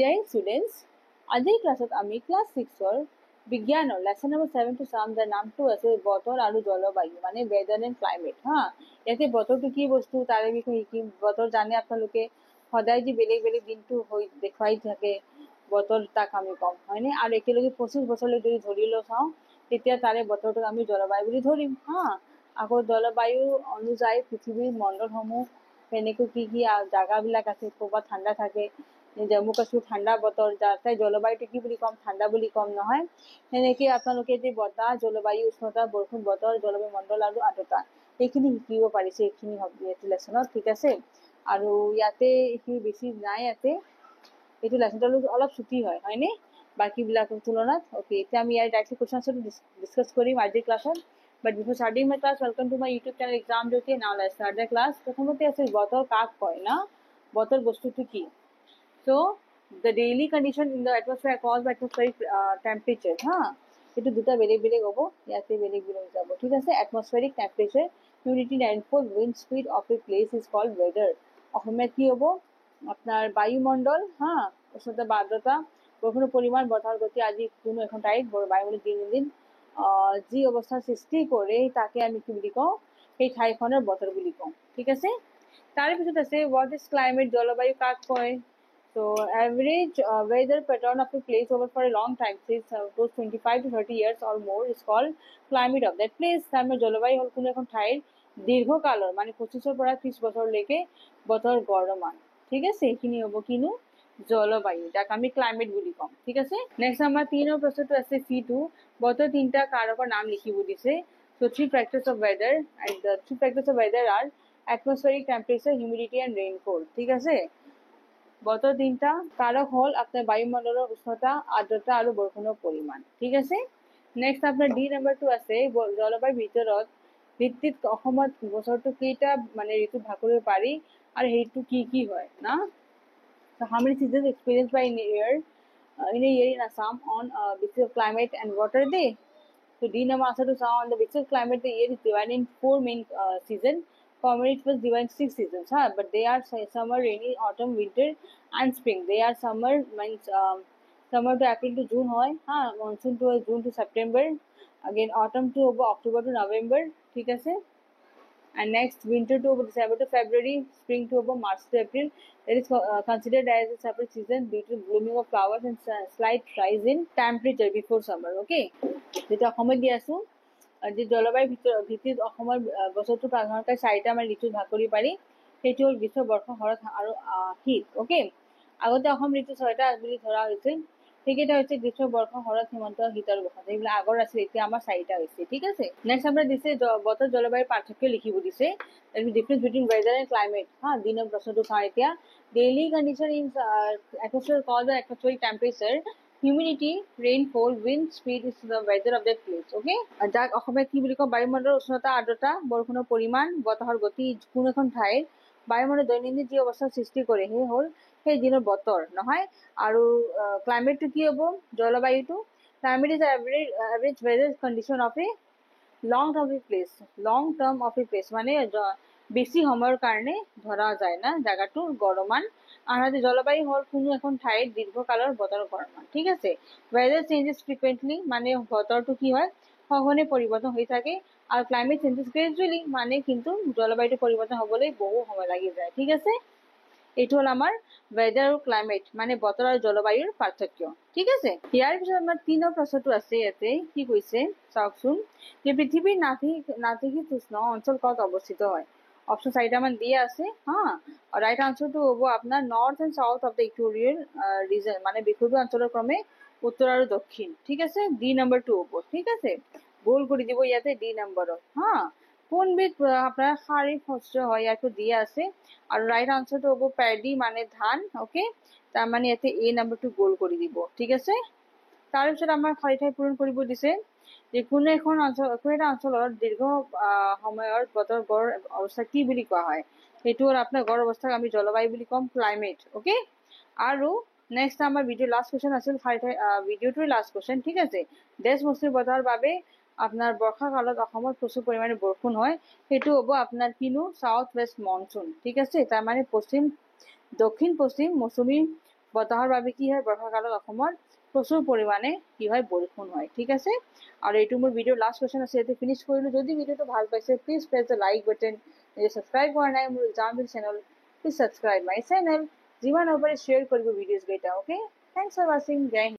Dear students, আজিৰ ক্লাছত আমি ক্লাছ 6ৰ বিজ্ঞানৰ লেসন নম্বৰ 7 টো চাম যাৰ নামটো আছে বতৰ আৰু জলবায়ু মানে weather and climate হা ইয়াতে বতৰটো কি বস্তু তাৰে বিষয়ে শিকিম বতৰ জানে আপোনালোকে সদায় যে বেলেগ বেলেগ দিনটো হৈ দেখাই থাকে বতৰ তাক আমি কম হয়নে আৰু একেলগে 25 বছৰলৈ যদি ধৰি লও চাওঁ তেতিয়া তাৰে বতৰটোক আমি জলবায়ু বুলি ধৰিম হা আকৌ জলবায়ু অনুযায়ী পৃথিৱীৰ মণ্ডলসমূহ কেনেকৈ কি কি জাগাবিলাক আছে ক'ৰবাত ঠাণ্ডা থাকে জম্মু কাশ্মীৰ ঠাণ্ডা বতৰ তাই জলবায়ুটো কি বুলি কম ঠাণ্ডা বুলি কম নহয় সেনেকৈ আপোনালোকে যে বতাহ জলবায়ু উষ্ণতা বৰষুণ বতৰ জলবায়ু মণ্ডল আৰু আৰ্দ্ৰতা এইখিনি শিকিব পাৰিছে এইখিনি লেসনত ঠিক আছে আৰু ইয়াতে এইখিনি বেছি নাই ইয়াতে এইটো লেসনটো অলপ ছুটি হয়নে বাকীবিলাকৰ তুলনাত ওকে এতিয়া আমি ইয়াৰ ডাইৰেক্টলি কোৱেশ্চন আনসাৰ ডিসকাস কৰিম আজিৰ ক্লাছত But before starting my class, welcome to my YouTube channel Exam Jyoti. Now let's start the class. প্রথমতে আছে বতর কাক কয় না বতর বস্তুটো কি So the daily condition in the atmosphere caused by atmospheric temperature হ্যাঁ এটো দুটা বেলেগ বেলেগ হ'ব ইয়াতে বেলেগ বেলেগ যাব ঠিক আছে atmospheric temperature humidity rainfall wind speed of a place is called weather অসমীয়াত কি হ'ব আপনার বায়ুমণ্ডল হ্যাঁ উষ্ণতা বা আর্দ্রতা বৰষুণৰ পৰিমাণ বতাহৰ গতি আদি কোনো এখন ঠাইত বায়ুমণ্ডল দিন যি অৱস্থাৰ সৃষ্টি কৰে তাকে আমি কি বুলি কওঁ সেই ঠাইখনৰ বতৰ বুলি কওঁ ঠিক আছে তাৰে পিছত আছে what is climate জলবায়ু কাক কয় So average weather pattern of a place over for a long time, say suppose 25 to 30 years or more is called climate of that place. তারপরে জলবায়ু হল কোনো এখন ঠাইর দীৰ্ঘকালৰ মানে 25 পৰা 30 বছৰলৈকে বতৰ গৰমান ঠিক আছে এইখিনি হ'ব কিনো জলবায়ু যাক আমি ক্লাইমেট বুলি কম ঠিক আছে নেক্সট আমাৰ 3 নম্বৰ প্ৰশ্নটো আছে C2 বতৰ তিনটা কাৰকৰ নাম লিখিব দিছে So three factors of weather and the three factors of weather are atmospheric temperature, humidity and rainfall ঠিক আছে বতৰ তিনটা কাৰক হল আপনাৰ বায়ুমণ্ডলেৰ উষ্ণতা আৰ্দ্ৰতা আৰ বৰষুণেৰ পৰিমাণ ঠিক আছে নেক্সট আপনাৰ ডি নাম্বাৰটো আছে জলবায়ুৰ ভিত্তিত অসমত বছৰটো কেইটা মানে ঋতু ভাগ কৰিব পাৰি আৰু সেইটো কি হয় না So how many seasons experienced by in a year in Assam on basis of climate and what are they? So D number answer to on the basis of climate the year is divided in 4 main seasons. Formerly it was divided in 6 seasons, but they are summer, rainy, autumn, winter and spring. They are summer means summer to April to June hoy, monsoon to June to September, again autumn to October to November, ठीक है and next winter to December to February, spring to March to April. That is considered as a separate season due to blooming of flowers and slight rise in temperature before summer. Okay, যেটা অসমত দি আছো যে জলবায়ুৰ ভিত্তিত অসমৰ বছৰটো সাধাৰণতে 4টা আমাৰ ঋতু ভাগ কৰি পাৰি সেইটো হ'ল গ্ৰীষ্ম বৰ্ষা শৰৎ আৰু শীত ওকে আগতে অসম ঋতু 6টা বুলি ধৰা হৈছিল সেইকেইটা হৈছে গ্ৰীষ্ম বৰ্ষা শৰৎ হেমন্ত শীত আৰু বসন্ত এইবিলাক আগৰ আছিল এতিয়া আমাৰ 4টা হৈছে ঠিক আছে নেক্সট আমৰা দিছে বতৰ জলবায়ুৰ পাৰ্থক্য লিখিব দিছে ডিফাৰেন্স বিটুইন ওয়েদাৰ এন্ড ক্লাইমেট দিনৰ প্ৰশ্নটো চাওঁ এতিয়া daily condition in atmosphere caused by atmospheric temperature humidity rainfall wind speed is the weather of that place okay যাক অসমীয়াত কি বুলি কওঁ বায়ুমণ্ডলৰ উষ্ণতা আৰ্দ্ৰতা বৰষুণৰ পৰিমাণ বতাহৰ গতি কোনো এখন ঠাইৰ বায়ুমণ্ডলৰ দৈনন্দিন যি অৱস্থাৰ সৃষ্টি কৰে সেই হ'ল সেই দিনৰ বতৰ নহয় আৰু ক্লাইমেটটো কি হ'ব জলবায়ুটো climate is average weather condition of a long term of a place মানে বেছি সময়ৰ কাৰণে ধৰা যায় না জায়গাটো গৰমান আৰু জলবায়ু হ'ল কোনো এখন ঠাইৰ দীৰ্ঘকালৰ বতৰ গৰমান ঠিক আছে weather changes frequently মানে বতৰটো কি হয় সঘনে পৰিৱৰ্তন হৈ থাকে আৰু climate changes gradually মানে কিন্তু জলবায়ুটো পৰিৱৰ্তন হ'বলৈ বহু সময় লাগি যায় ঠিক আছে এইটো হ'ল আমাৰ weather আৰু climate মানে বতৰ আৰু জলবায়ুৰ পাৰ্থক্য ঠিক আছে ইয়াৰ পিছত আমাৰ 3 নম্বৰ প্ৰশ্নটো আছে ইয়াতে কি কৈছে চাওকচোন যে পৃথিৱীৰ নাতিশীতোষ্ণ অঞ্চল ক'ত অৱস্থিত হয় অপশন 4টা মান দিয়া আছে ৰাইট আনসাৰটো হ'ব আপোনাৰ north and south of the equatorial region মানে বিষুৱীয় অঞ্চলৰ ক্ৰমে উত্তৰ আৰু দক্ষিণ ঠিক আছে ডি নাম্বাৰটো হ'ব ঠিক আছে গোল কৰি দিব ইয়াতে ডি নাম্বাৰত কোনবিধ আপোনাৰ খাৰিফ শস্য হয় ইয়াতো দিয়া আছে আৰু ৰাইট আনসাৰটো হ'ব প্যাডি মানে ধান ওকে তাৰ মানে ইয়াতে এ নাম্বাৰটো গোল কৰি দিব ঠিক আছে তাৰ পিছত আমাৰ খাৰিফ পূৰণ কৰিব দিছে যে কোনো এটা অঞ্চলৰ দীৰ্ঘ সময়ৰ বতৰ গড় অৱস্থা কি বুলি কোৱা হয় সেইটো হ'ল আপোনাৰ গড় অৱস্থাক আমি জলবায়ু বুলি কম ক্লাইমেট ওকে আৰু নেক্সট আমাৰ ভিডিও লাষ্ট কোৱেশ্চন আছিল ভিডিওটোৰ লাষ্ট কোৱেশ্চন ঠিক আছে দেশ মৌচুমী বতাহৰ বাবে আপনাৰ বৰ্ষাকালত অসমত প্ৰচুৰ পৰিমাণে বৰষুণ হয় সেইটো হ'ব আপনার কিনো সাউথ ওয়েস্ট মনসুন ঠিক আছে তার মানে দক্ষিণ পশ্চিম মৌসুমী বতাহৰ বাবে কি হয় বৰ্ষাকালত অসমত প্ৰচুৰ পৰিমাণে কি হয় বৰষুণ হয় ঠিক আছে আৰু এইটো মোৰ ভিডিঅ' লাষ্ট কুৱেশ্যন আছে ইয়াতে ফিনিছ কৰিলোঁ যদি ভিডিঅ'টো ভাল পাইছে please press the like button যদি ছাবস্ক্ৰাইব কৰা নাই মোৰ example channel please subscribe my channel যিমান হ'ব পাৰে শ্বেয়াৰ কৰিব ভিডিঅ'জ কেইটা অ'কে থেংকছ ফৰ ৱাচিং জয় হিন্দ